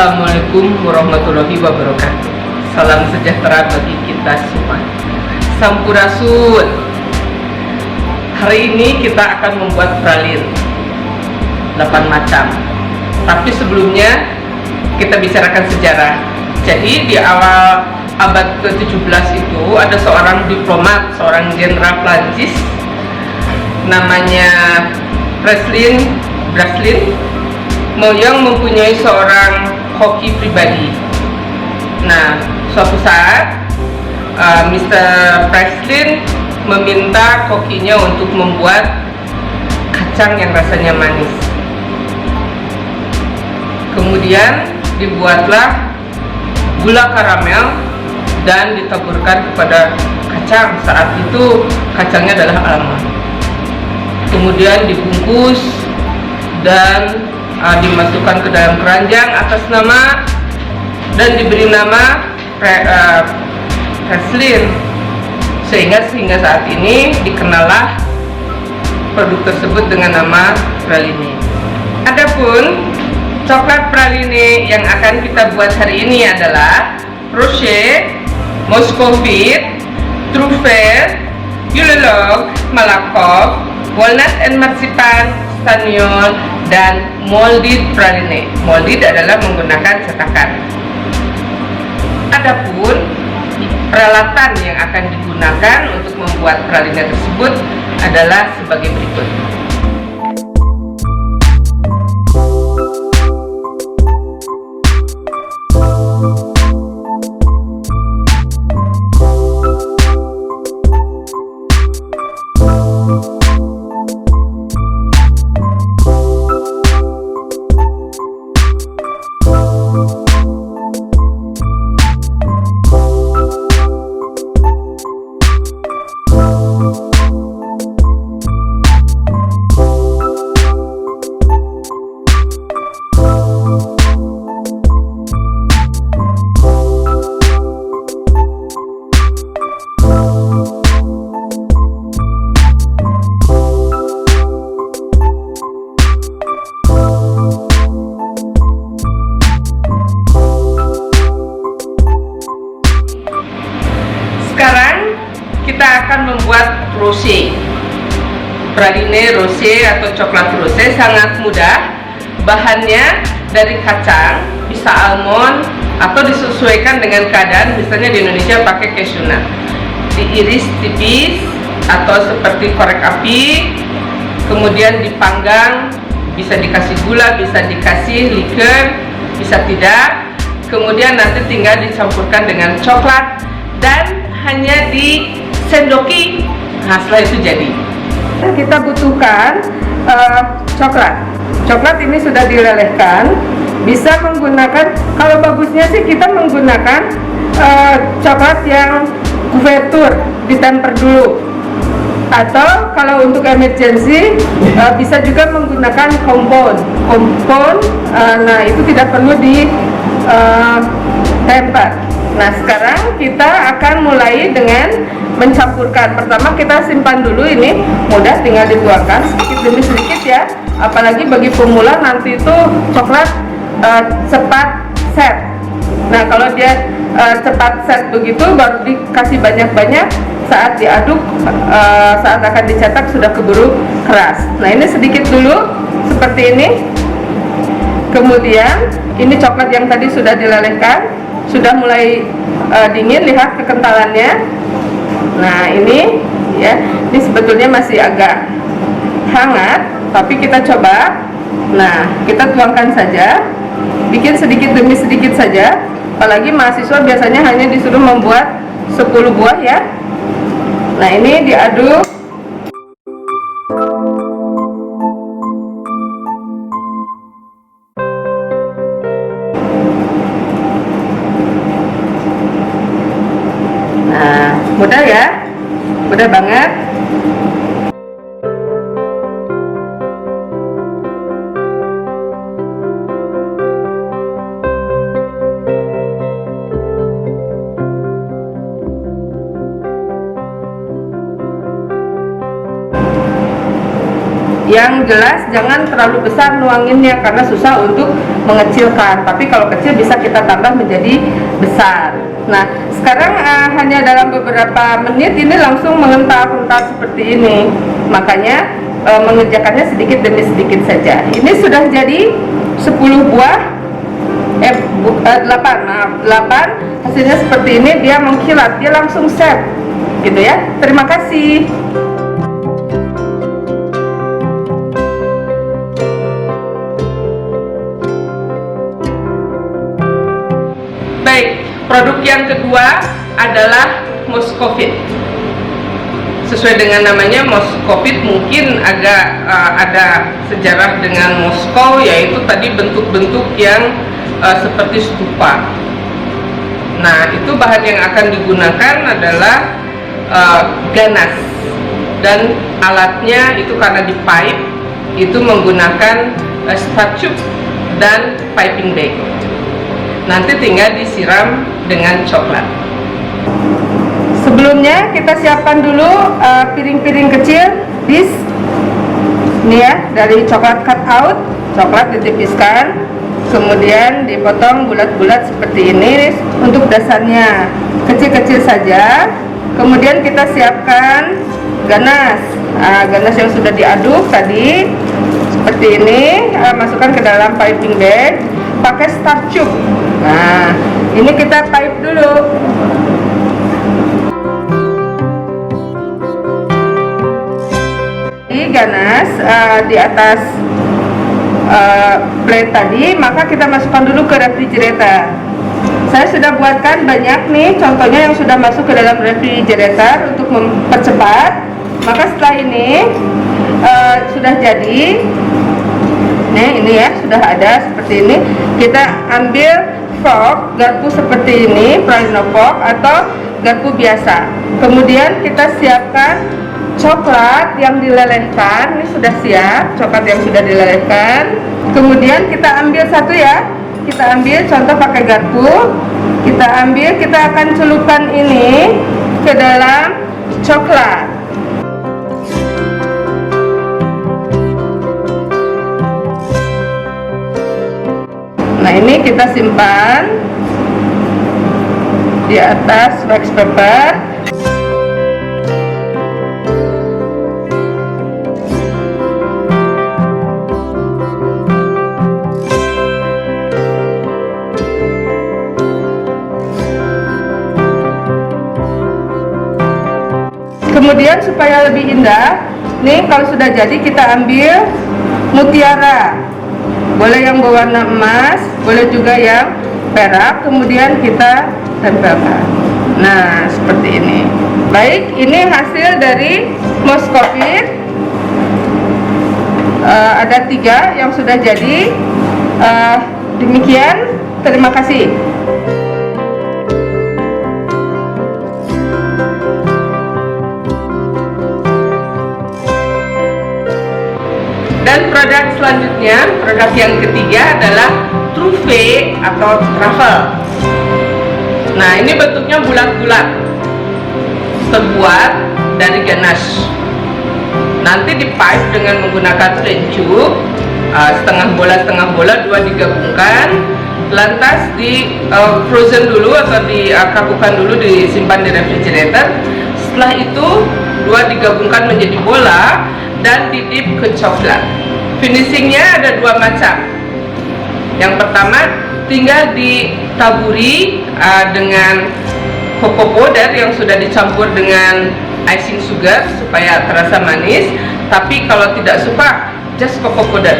Assalamualaikum warahmatullahi wabarakatuh. Salam sejahtera bagi kita semua. Sampurasun. Hari ini kita akan membuat pralin 8 macam. Tapi sebelumnya kita bicarakan sejarah. Jadi di awal abad ke-17 itu ada seorang diplomat, seorang jenderal Prancis namanya Braslin yang mempunyai seorang koki pribadi. Nah, suatu saat Mr. Braslin meminta kokinya untuk membuat kacang yang rasanya manis. Kemudian dibuatlah gula karamel dan ditaburkan kepada kacang. Saat itu kacangnya adalah almond. Kemudian dibungkus dan dimasukkan ke dalam keranjang atas nama dan diberi nama Braslin, sehingga saat ini dikenallah produk tersebut dengan nama praline. Adapun coklat praline yang akan kita buat hari ini adalah Rocher, Muscovite, Truffle, Yulelog, Malakoff, Walnut and Marzipan, Staniol, dan molded praline. Molded adalah menggunakan cetakan. Adapun peralatan yang akan digunakan untuk membuat praline tersebut adalah sebagai berikut. Sekarang kita akan membuat Rocher. Praline Rocher atau coklat Rocher sangat mudah. Bahannya dari kacang, bisa almond atau disesuaikan dengan keadaan. Misalnya di Indonesia pakai cashew nut. Diiris tipis atau seperti korek api, kemudian dipanggang, bisa dikasih gula, bisa dikasih liker, bisa tidak. Kemudian nanti tinggal dicampurkan dengan coklat dan hanya disendoki. Nah, setelah itu jadi. Kita butuhkan coklat ini sudah dilelehkan. Bisa menggunakan, kalau bagusnya sih kita menggunakan coklat yang kuvertur, ditemper dulu. Atau kalau untuk emergency bisa juga menggunakan kompon. Nah itu tidak perlu di temper. Nah sekarang kita akan mulai dengan mencampurkan. Pertama kita simpan dulu, ini mudah, tinggal dituangkan sedikit demi sedikit ya. Apalagi bagi pemula nanti itu coklat cepat set. Nah kalau dia cepat set begitu baru dikasih banyak-banyak, saat diaduk saat akan dicetak sudah keburu keras. Nah ini sedikit dulu seperti ini. Kemudian ini coklat yang tadi sudah dilelehkan, sudah mulai dingin, lihat kekentalannya. Nah ini ya, ini sebetulnya masih agak hangat, tapi kita coba. Nah kita tuangkan saja, bikin sedikit demi sedikit saja. Apalagi mahasiswa biasanya hanya disuruh membuat 10 buah ya. Nah ini diaduk. Nah, mudah ya, mudah banget. Yang jelas jangan terlalu besar nuanginnya karena susah untuk mengecilkan. Tapi kalau kecil bisa kita tambah menjadi besar. Nah, sekarang hanya dalam beberapa menit ini langsung mengental-kental seperti ini. Makanya mengerjakannya sedikit demi sedikit saja. Ini sudah jadi 10 buah 8 hasilnya seperti ini. Dia mengkilat, dia langsung set gitu ya. Terima kasih. Baik, produk yang kedua adalah Moskovit. Sesuai dengan namanya Moskovit, mungkin agak ada sejarah dengan Moskow, yaitu tadi bentuk-bentuk yang seperti stupa. Nah, itu bahan yang akan digunakan adalah ganas, dan alatnya itu karena di pipe itu menggunakan start-tube dan piping bag. Nanti tinggal disiram dengan coklat. Sebelumnya kita siapkan dulu piring-piring kecil dish. Ini ya, dari coklat cut out, coklat ditipiskan, kemudian dipotong bulat-bulat seperti ini untuk dasarnya, kecil-kecil saja. Kemudian kita siapkan ganas, ganas yang sudah diaduk tadi seperti ini, masukkan ke dalam piping bag, pakai start tube. Nah, ini kita pipe dulu. Ganas di atas plate tadi, maka kita masukkan dulu ke refrigerator. Saya sudah buatkan banyak nih contohnya yang sudah masuk ke dalam refrigerator untuk mempercepat. Maka setelah ini sudah jadi, nih ini ya, sudah ada seperti ini. Kita ambil fork, garpu seperti ini, pralina fork atau garpu biasa. Kemudian kita siapkan coklat yang dilelehkan. Ini sudah siap, coklat yang sudah dilelehkan. Kemudian kita ambil satu ya, kita ambil contoh pakai garpu, kita ambil, kita akan celupkan ini ke dalam coklat. Nah, ini kita simpan di atas wax paper. Kemudian supaya lebih indah, nih kalau sudah jadi kita ambil mutiara. Boleh yang berwarna emas, boleh juga yang perak, kemudian kita tempelkan. Nah, seperti ini. Baik, ini hasil dari Moskovit. Ada 3 yang sudah jadi. Demikian, terima kasih. Dan produk selanjutnya, produk yang ketiga adalah truffle atau truffle. Nah, ini bentuknya bulat-bulat, terbuat dari ganache. Nanti dipipe dengan menggunakan plain tube, setengah bola 2 digabungkan, lantas di frozen dulu atau dikakukan dulu, disimpan di refrigerator. Setelah itu 2 digabungkan menjadi bola dan didip ke coklat. Finishingnya ada 2 macam. Yang pertama, tinggal ditaburi dengan cocoa powder yang sudah dicampur dengan icing sugar supaya terasa manis. Tapi kalau tidak suka, just cocoa powder.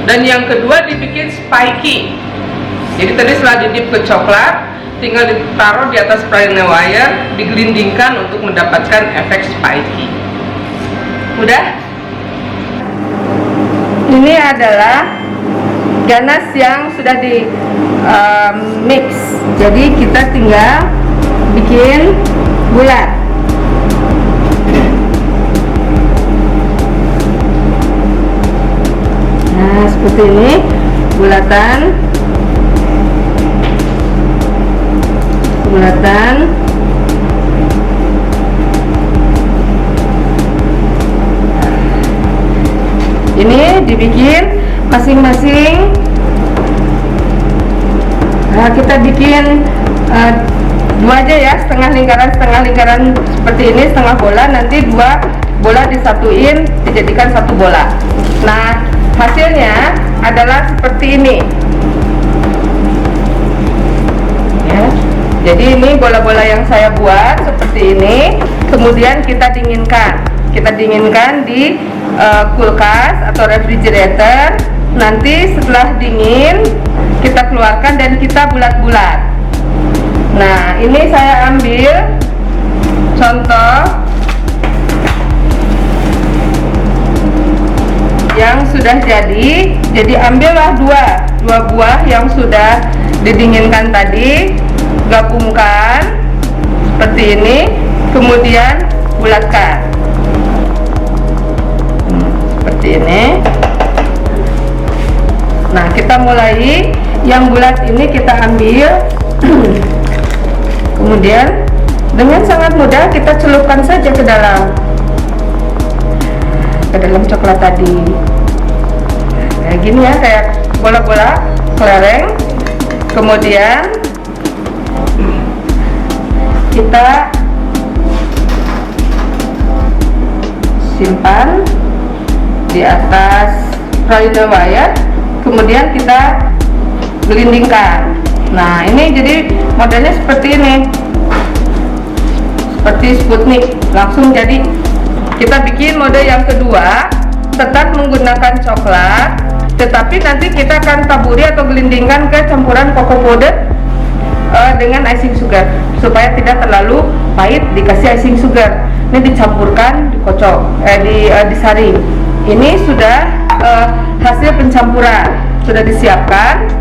Dan yang kedua, dibikin spiky. Jadi tadi setelah didip ke coklat, tinggal ditaruh di atas pralina wire, digelindingkan untuk mendapatkan efek spiky. Udah? Ini adalah ganas yang sudah di mix. Jadi kita tinggal bikin bulat. Nah, seperti ini bulatan. Ini dibikin masing-masing. Nah, kita bikin dua aja ya, setengah lingkaran seperti ini, setengah bola. Nanti dua bola disatuin dijadikan satu bola. Nah, hasilnya adalah seperti ini ya. Jadi ini bola-bola yang saya buat seperti ini. Kemudian kita dinginkan di kulkas atau refrigerator. Nanti setelah dingin kita keluarkan dan kita bulat-bulat. Nah, ini saya ambil contoh yang sudah jadi. Jadi ambillah dua buah yang sudah didinginkan tadi, gabungkan seperti ini, kemudian bulatkan seperti ini. Nah, kita mulai yang bulat ini kita ambil. Kemudian dengan sangat mudah kita celupkan saja ke dalam coklat tadi. Kayak gini ya, kayak bola-bola kelereng. Kemudian kita simpan di atas praline wire. Kemudian kita gelindingkan. Nah, ini jadi modelnya seperti ini, seperti Sputnik, langsung jadi. Kita bikin mode yang kedua, tetap menggunakan coklat, tetapi nanti kita akan taburi atau gelindingkan ke campuran cocoa powder dengan icing sugar, supaya tidak terlalu pahit. Dikasih icing sugar, ini dicampurkan, dikocok, disaring. Ini sudah hasil pencampuran, sudah disiapkan.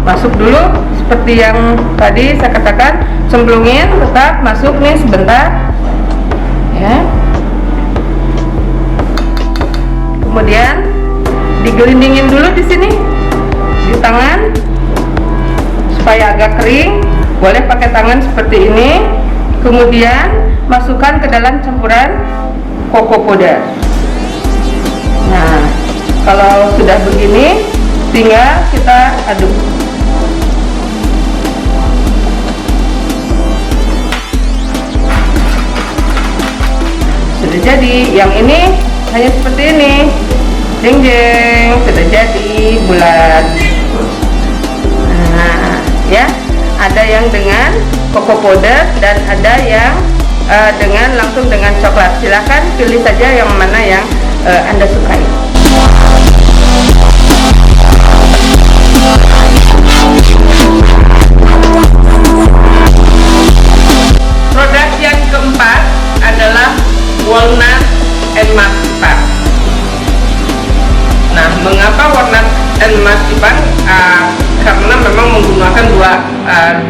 Masuk dulu seperti yang tadi saya katakan, cemplungin, tetap masuk nih sebentar ya. Kemudian digelindingin dulu di sini di tangan supaya agak kering. Boleh pakai tangan seperti ini. Kemudian masukkan ke dalam campuran cocoa powder. Nah, kalau sudah begini tinggal kita aduk. Sudah jadi. Yang ini hanya seperti ini, jeng jeng, sudah jadi bulat. Nah ya, ada yang dengan cocoa powder dan ada yang dengan langsung dengan coklat. Silahkan pilih saja yang mana yang Anda sukai. Produk yang keempat adalah walnut and marzipan. Nah, mengapa walnut and marzipan? Karena memang menggunakan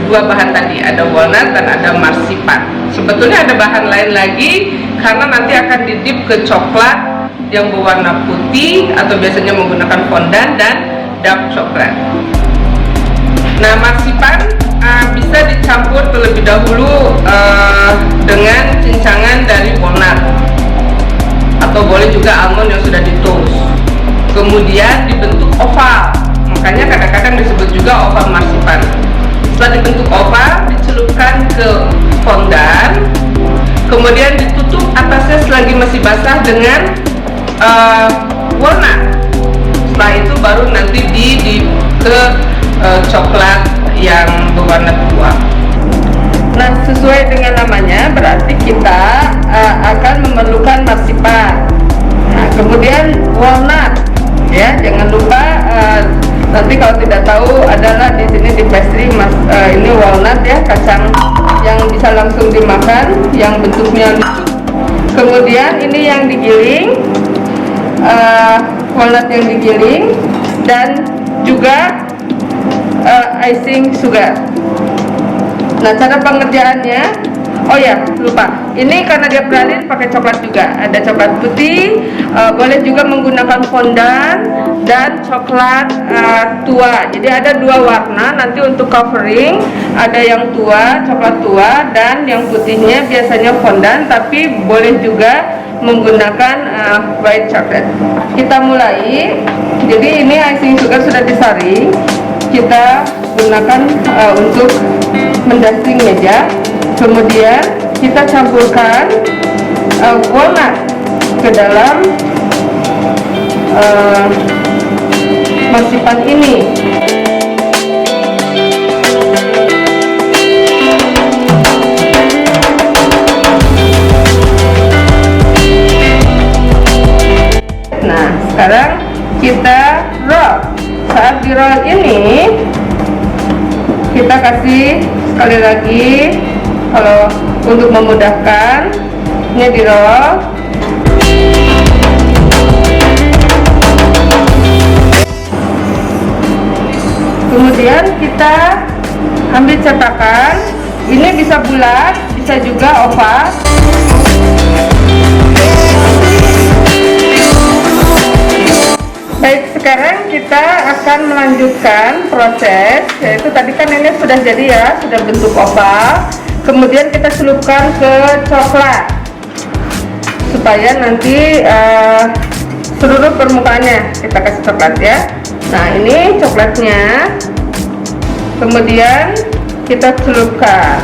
dua bahan tadi, ada walnut dan ada marzipan. Sebetulnya ada bahan lain lagi, karena nanti akan didip ke coklat yang berwarna putih atau biasanya menggunakan fondant dan dark coklat. Nah, marzipan bisa dicampur terlebih dahulu dengan cincangan dari walnut, atau boleh juga almond yang sudah di toast. Kemudian dibentuk oval, makanya kadang-kadang disebut juga oval marzipan. Setelah dibentuk oval, dicelupkan ke fondant, kemudian ditutup atasnya selagi masih basah dengan walnut. Setelah itu baru nanti didip ke coklat yang berwarna tua. Nah, sesuai dengan namanya berarti kita akan memerlukan marzipan. Nah, kemudian walnut ya, jangan lupa nanti kalau tidak tahu adalah di sini di pastry ini walnut ya, kacang yang bisa langsung dimakan, yang bentuknya lucu. Kemudian ini yang digiling, walnut yang digiling, dan juga icing sugar. Nah, cara pengerjaannya, oh ya lupa, ini karena dia pralin pakai coklat juga, ada coklat putih, boleh juga menggunakan fondant dan coklat tua. Jadi ada dua warna nanti untuk covering, ada yang tua, coklat tua, dan yang putihnya biasanya fondant, tapi boleh juga menggunakan white chocolate. Kita mulai. Jadi ini icing sugar sudah disaring. Kita gunakan untuk mendusting meja. Kemudian kita campurkan walnut ke dalam marsipan ini. Nah, sekarang kita roll. Saat di roll ini kita kasih sekali lagi, kalau untuk memudahkan, ini di roll. Kemudian kita ambil cetakan. Ini bisa bulat, bisa juga oval. Baik, sekarang kita akan melanjutkan proses, yaitu tadi kan ini sudah jadi ya, sudah bentuk oval. Kemudian kita celupkan ke coklat supaya nanti seluruh permukaannya kita kasih coklat ya. Nah, ini coklatnya. Kemudian kita celupkan.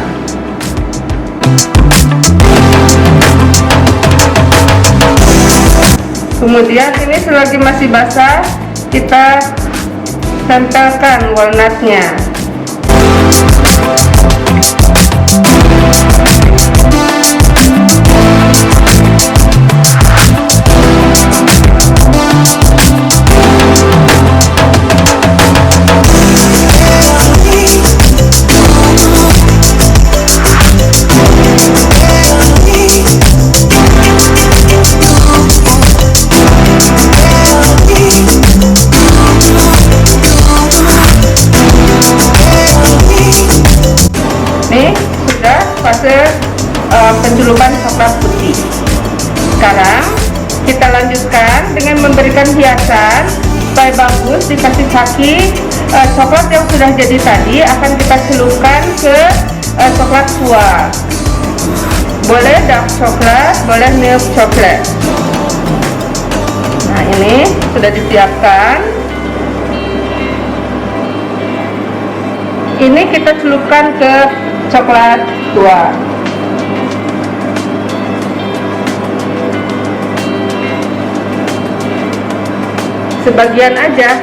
Kemudian ini selagi masih basah, kita tempelkan walnutnya. Fase pencelupan coklat putih. Sekarang kita lanjutkan dengan memberikan hiasan supaya bagus. Dikasih kaki coklat yang sudah jadi tadi akan kita celupkan ke coklat tua. Boleh dark coklat, boleh milk coklat. Nah, ini sudah disiapkan. Ini kita celupkan ke coklat tua. Sebagian aja.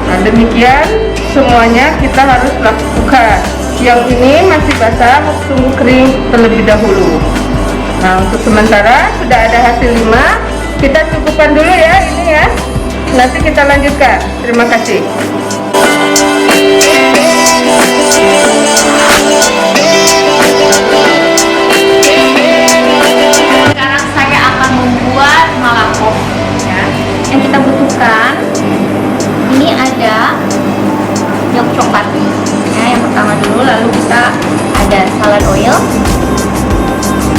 Nah, demikian semuanya kita harus lakukan. Yang ini masih basah, harus tunggu kering terlebih dahulu. Nah, untuk sementara sudah ada hasil 5. Kita cukupkan dulu ya ini ya. Nanti kita lanjutkan. Terima kasih. Sekarang saya akan membuat malakov ya. Yang kita butuhkan ini ada milk coklat ya, yang pertama dulu, lalu kita ada salad oil,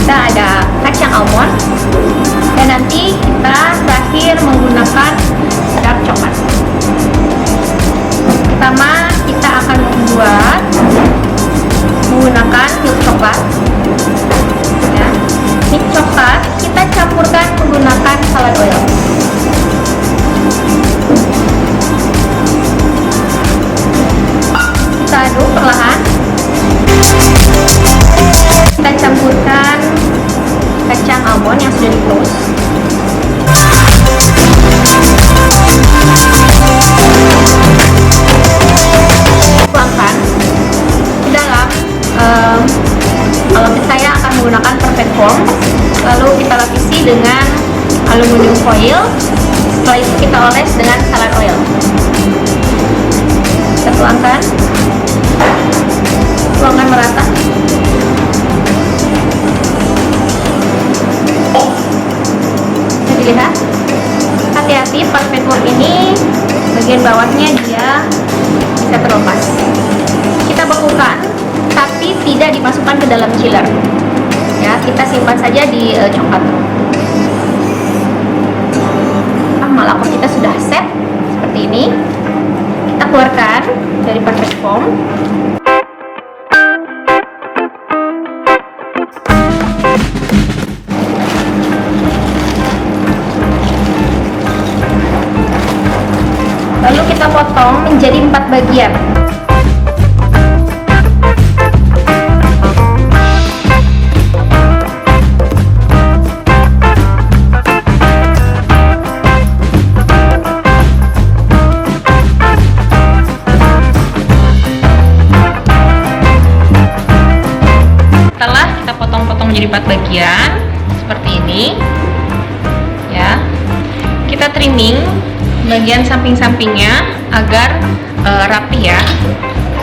kita ada kacang almond, dan nanti kita terakhir menggunakan dark coklat. Pertama kita akan membuat menggunakan milk coklat ya. Milk coklat kita campurkan menggunakan salad oil. Kita aduk perlahan. Kita campurkan kacang almond yang sudah di-close. Tuangkan ke dalam kalau saya akan menggunakan perfect form, lalu kita lapisi dengan aluminium foil. Setelah itu kita oles dengan salad oil. Kita tuangkan merata. Bisa dilihat, hati-hati perfect form ini bagian bawahnya dia bisa terlepas. Kita bekukan tapi tidak dimasukkan ke dalam chiller ya, kita simpan saja di coklat. Malakov kita sudah set seperti ini. bagian dari perfect foam. Lalu kita potong menjadi 4 bagian. Setelah kita potong-potong menjadi 4 bagian seperti ini ya, kita trimming bagian samping-sampingnya agar rapi ya.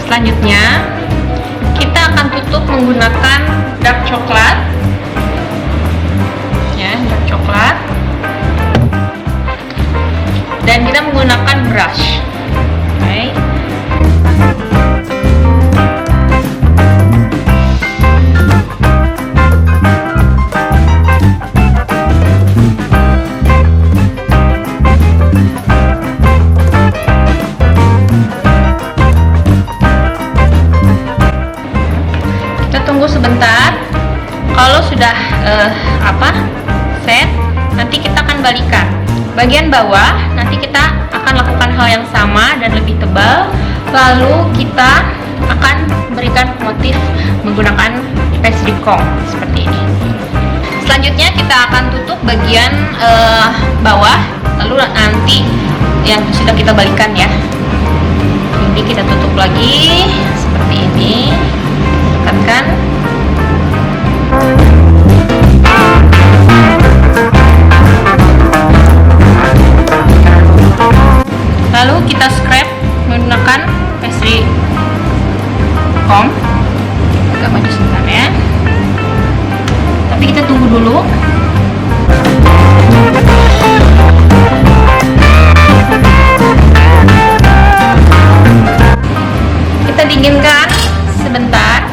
Selanjutnya kita akan tutup menggunakan dark coklat ya, dark coklat, dan kita menggunakan brush. Oke. Tunggu sebentar. Kalau sudah set, nanti kita akan balikan. Bagian bawah nanti kita akan lakukan hal yang sama dan lebih tebal. Lalu kita akan berikan motif menggunakan pastry comb seperti ini. Selanjutnya kita akan tutup bagian bawah. Lalu nanti yang sudah kita balikan ya. Ini kita tutup lagi seperti ini. Tekan. Lalu kita scrap menggunakan pastry comb. Agak maju sebentar ya. Tapi kita tunggu dulu. Kita dinginkan sebentar.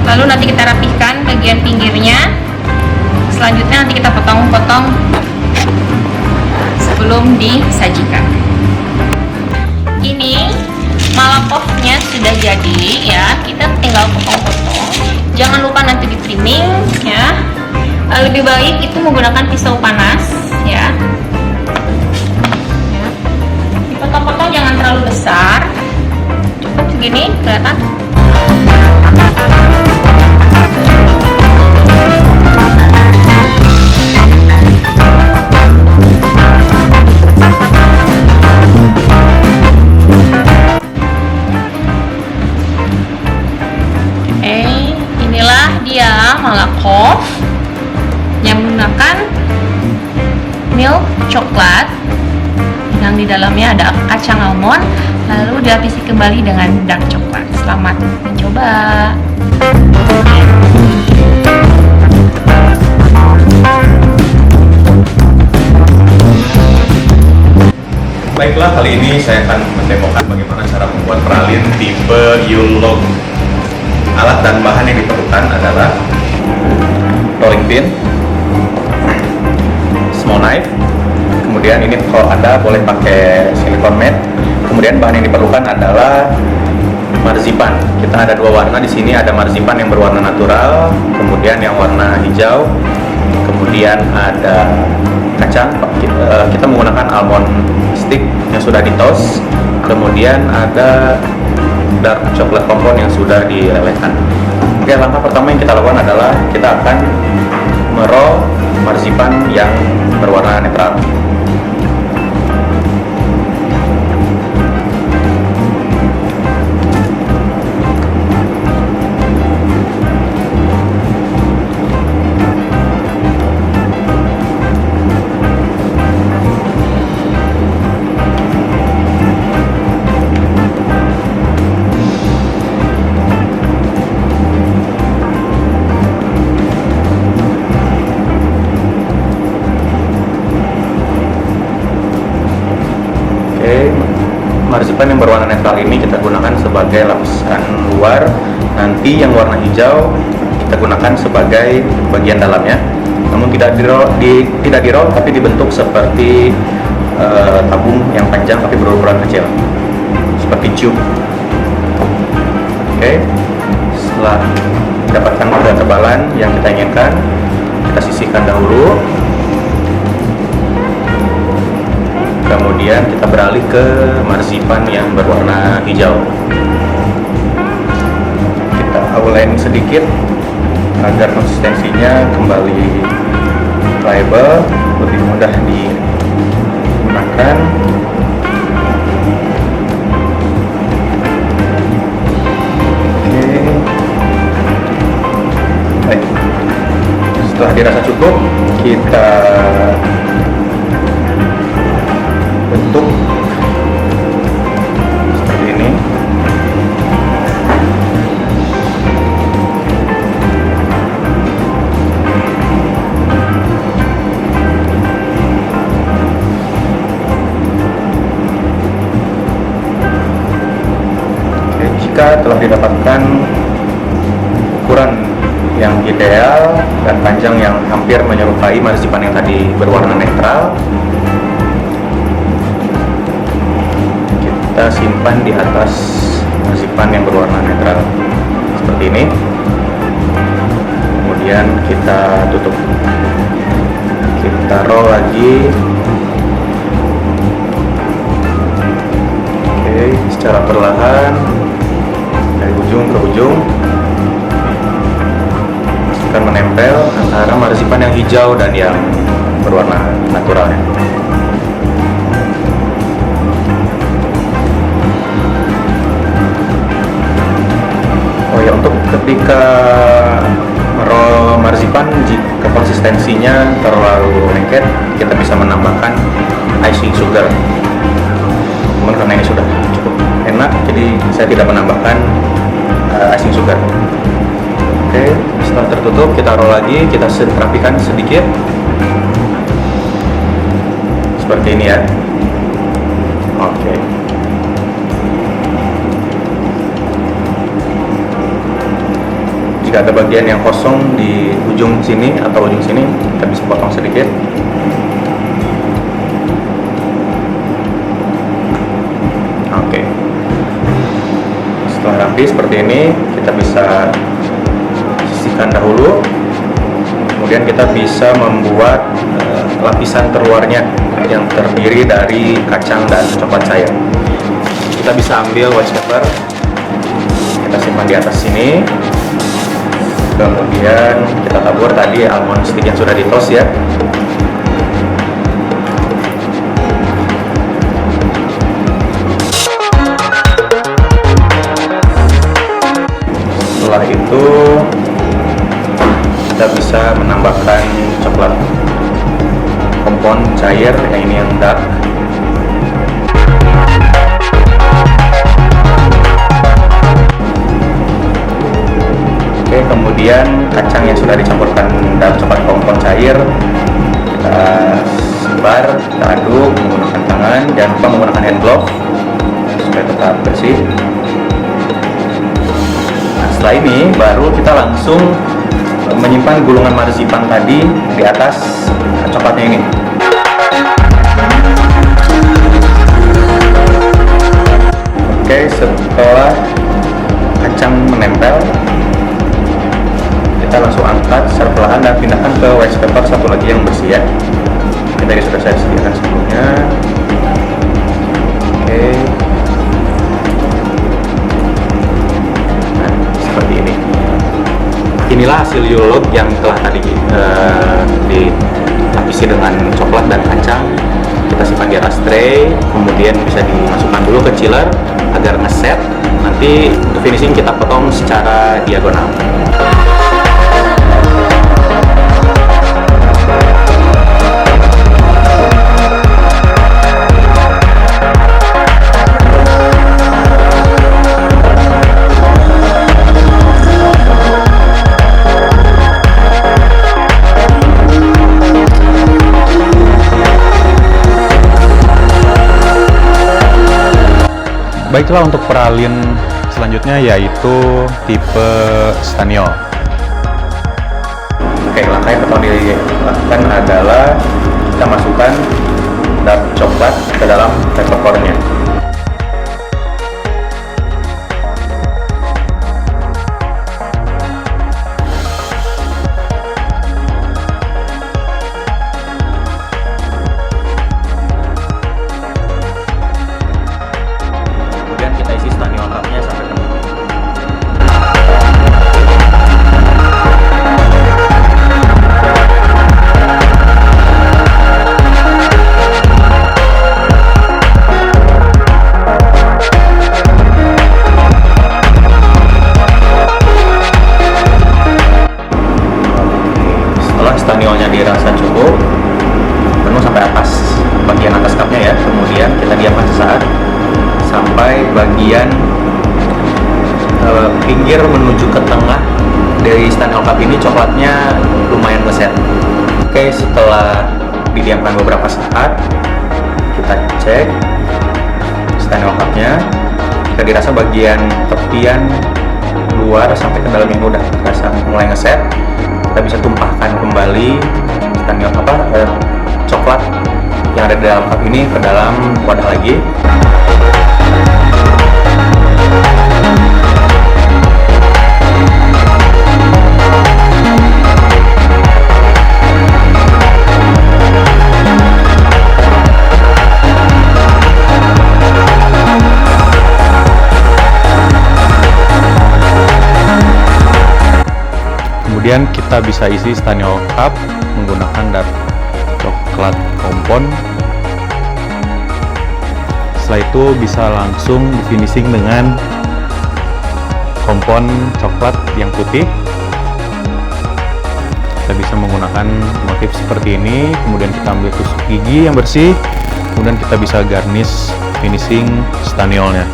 Lalu nanti kita rapihkan bagian pinggirnya. Selanjutnya nanti kita potong-potong sebelum disajikan. Ini malakoffnya sudah jadi ya, kita tinggal potong-potong. Jangan lupa nanti di trimming ya. Lebih baik itu menggunakan pisau panas ya. Dipotong-potong jangan terlalu besar, cukup segini kelihatan. Inilah dia malakoff yang menggunakan milk coklat yang di dalamnya ada kacang almond, lalu dilapisi kembali dengan dark coklat. Selamat mencoba. Baiklah, kali ini saya akan mendemokan bagaimana cara membuat pralin tipe Yulong. Alat dan bahan yang diperlukan adalah rolling pin, small knife, kemudian ini kalau ada boleh pakai silicone mat. Kemudian bahan yang diperlukan adalah marzipan. Kita ada 2 warna di sini, ada marzipan yang berwarna natural, kemudian yang warna hijau, kemudian ada kacang. Kita menggunakan almond stick yang sudah di toast, kemudian ada dark coklat compound yang sudah dilelehkan. Oke, langkah pertama yang kita lakukan adalah kita akan meroll marzipan yang berwarna netral. Marzipan yang berwarna netral ini kita gunakan sebagai lapisan luar, nanti yang warna hijau kita gunakan sebagai bagian dalamnya, namun tidak di roll tapi dibentuk seperti tabung yang panjang tapi berukuran kecil. cube. Oke, setelah mendapatkan ketebalan yang kita inginkan, kita sisihkan dahulu. Kemudian kita beralih ke marzipan yang berwarna hijau. Kita outline sedikit agar konsistensinya kembali pliable, lebih mudah digunakan. Setelah dirasa cukup, kita bentuk seperti ini. Oke, jika telah didapatkan ukuran yang ideal dan panjang yang hampir menyerupai marzipan yang tadi berwarna netral, kita simpan di atas marzipan yang berwarna netral seperti ini. Kemudian kita tutup, kita roll lagi. Oke, secara perlahan dari ujung ke ujung akan menempel antara marzipan yang hijau dan yang berwarna naturalnya. Oh ya, untuk ketika roll marzipan, jika konsistensinya terlalu lengket, kita bisa menambahkan icing sugar. Namun karena ini sudah cukup enak, jadi saya tidak menambahkan icing sugar. Oke, setelah tertutup, kita roll lagi, kita rapikan sedikit seperti ini ya. Oke. Jika ada bagian yang kosong di ujung sini atau ujung sini, kita bisa potong sedikit. Oke. Setelah rapi seperti ini, kita bisa sisihkan dahulu. Kemudian kita bisa membuat lapisan terluarnya yang terdiri dari kacang dan coklat cair. Kita bisa ambil white pepper, kita simpan di atas sini. Kemudian kita tabur tadi almond stick yang sudah di toast ya. Setelah itu kita bisa menambahkan coklat kompon cair, yang ini yang dark. Oke, kemudian kacang yang sudah dicampurkan dalam coklat kompon cair kita sebar, kita aduk menggunakan tangan, jangan lupa menggunakan hand glove supaya tetap bersih. Nah, setelah ini baru kita langsung menyimpan gulungan marzipan tadi di atas coklatnya ini. Oke, setelah kacang menempel, kita langsung angkat secara perlahan dan pindahkan ke wax paper satu lagi yang bersih ya. Ini tadi sudah saya sediakan sebelumnya. Oke. Nah, seperti ini. Inilah hasil yulog yang telah tadi dilapisi dengan coklat dan kacang. Kita simpan di atas tray, kemudian bisa dimasukkan dulu ke chiller agar ngeset. Nanti untuk finishing kita potong secara diagonal. Baiklah, untuk pralin selanjutnya yaitu tipe Staniol. Oke, langkah yang pertama dilakukan adalah kita masukkan dark coklat ke dalam peppercorn-nya. bagian pinggir menuju ke tengah dari Stanley Cup ini coklatnya lumayan ngeset. Oke, setelah didiamkan beberapa saat, kita cek Stanley Cup-nya. Kita dirasa bagian tepian luar sampai ke dalam ini udah terasa mulai ngeset. Kita bisa tumpahkan kembali coklat yang ada di dalam cup ini ke dalam wadah lagi. Kemudian kita bisa isi Stanley Cup menggunakan dark coklat kompon. Setelah itu bisa langsung di finishing dengan kompon coklat yang putih. Kita bisa menggunakan motif seperti ini, kemudian kita ambil tusuk gigi yang bersih, kemudian kita bisa garnish finishing staniolnya.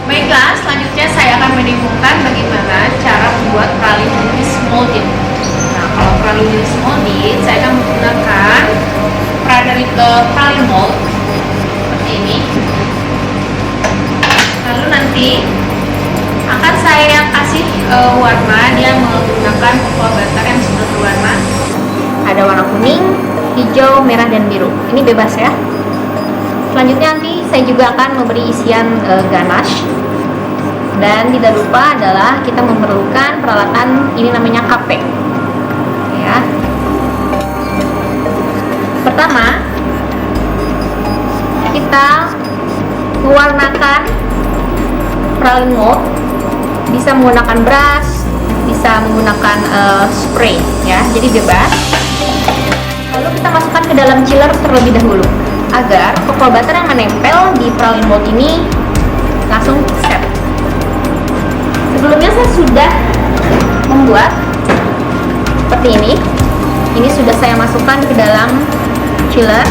Baiklah, selanjutnya saya akan mendemongkan bagaimana cara membuat pralin jenis molded. Nah, kalau pralin jenis molded, saya akan menggunakan pralin mold seperti ini. Lalu nanti akan saya kasih warna, dia menggunakan cocoa butter yang sudah berwarna. Ada warna kuning, hijau, merah, dan biru. Ini bebas ya. Selanjutnya nanti saya juga akan memberi isian ganache. Dan tidak lupa adalah kita memerlukan peralatan ini namanya kape. Ya. Pertama, kita mewarnakan pralin mold. Bisa menggunakan brush, bisa menggunakan spray, ya. Jadi bebas. Lalu kita masukkan ke dalam chiller terlebih dahulu, agar cocoa butter yang menempel di pralin mold ini langsung set. Sebelumnya saya sudah membuat seperti ini. Ini sudah saya masukkan ke dalam chiller.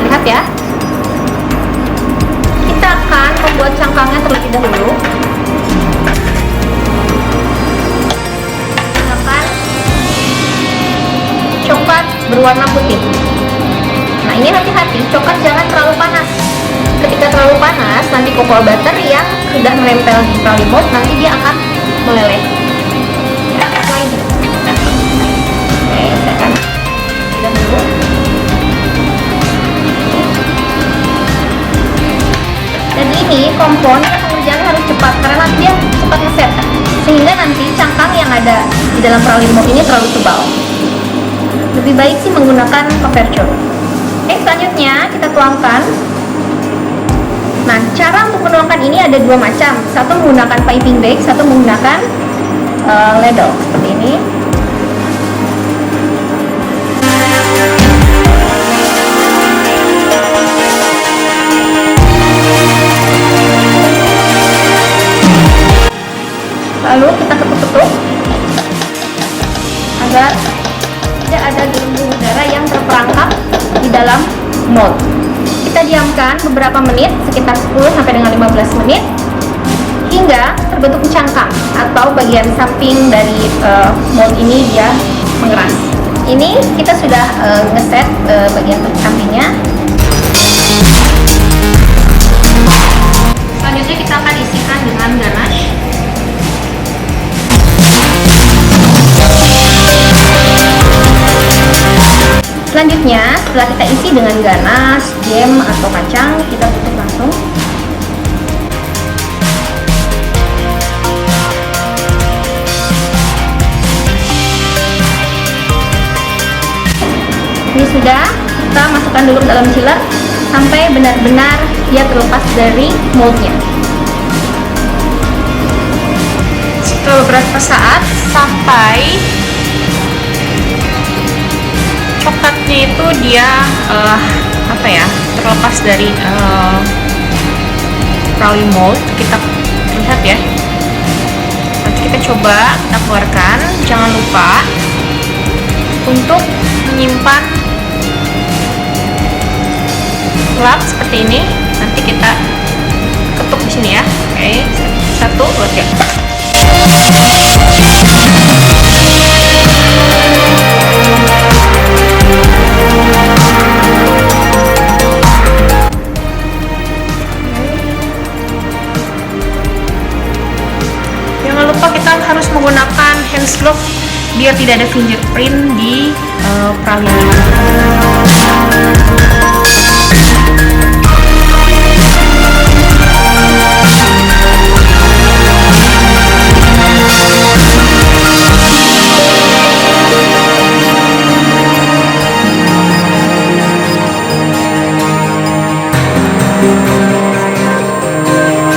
Lihat ya. Kita akan membuat cangkangnya terlebih dahulu. Gunakan coklat berwarna putih. Nah, ini hati-hati, coklat jangan terlalu panas. Ketika terlalu panas, nanti cocoa butter yang sudah menempel di pralin mold nanti dia akan meleleh. Ya, selain itu. Oke, saya akan tidak dulu. Dan ini kompon pengerjaannya harus cepat karena nanti dia cepat ngeset, sehingga nanti cangkang yang ada di dalam pralin mold ini terlalu tebal. Lebih baik sih menggunakan coverture. Selanjutnya kita tuangkan. Nah, cara untuk menuangkan ini ada dua macam. Satu menggunakan piping bag, satu menggunakan ladle seperti ini. Lalu kita ketuk-ketuk agar tidak ada gelembung udara yang terperangkap di dalam mold. Kita diamkan beberapa menit, sekitar 10 sampai dengan 15 menit hingga terbentuk cangkang atau bagian samping dari mold ini dia mengeras. Ini kita sudah ngeset bagian sampingnya. Selanjutnya kita akan isikan dengan ganache. Selanjutnya, setelah kita isi dengan ganas, jam, atau kacang, kita tutup langsung. Ini sudah, kita masukkan dulu ke dalam chiller sampai benar-benar dia terlepas dari moldnya. Setelah beberapa saat sampai coklatnya itu dia terlepas dari praline mold, kita lihat ya. Nanti kita coba kita keluarkan. Jangan lupa untuk menyimpan lap seperti ini. Nanti kita ketuk di sini ya. Oke, 1, 2, 3. Jangan lupa kita harus menggunakan hand glove biar tidak ada fingerprint di praline.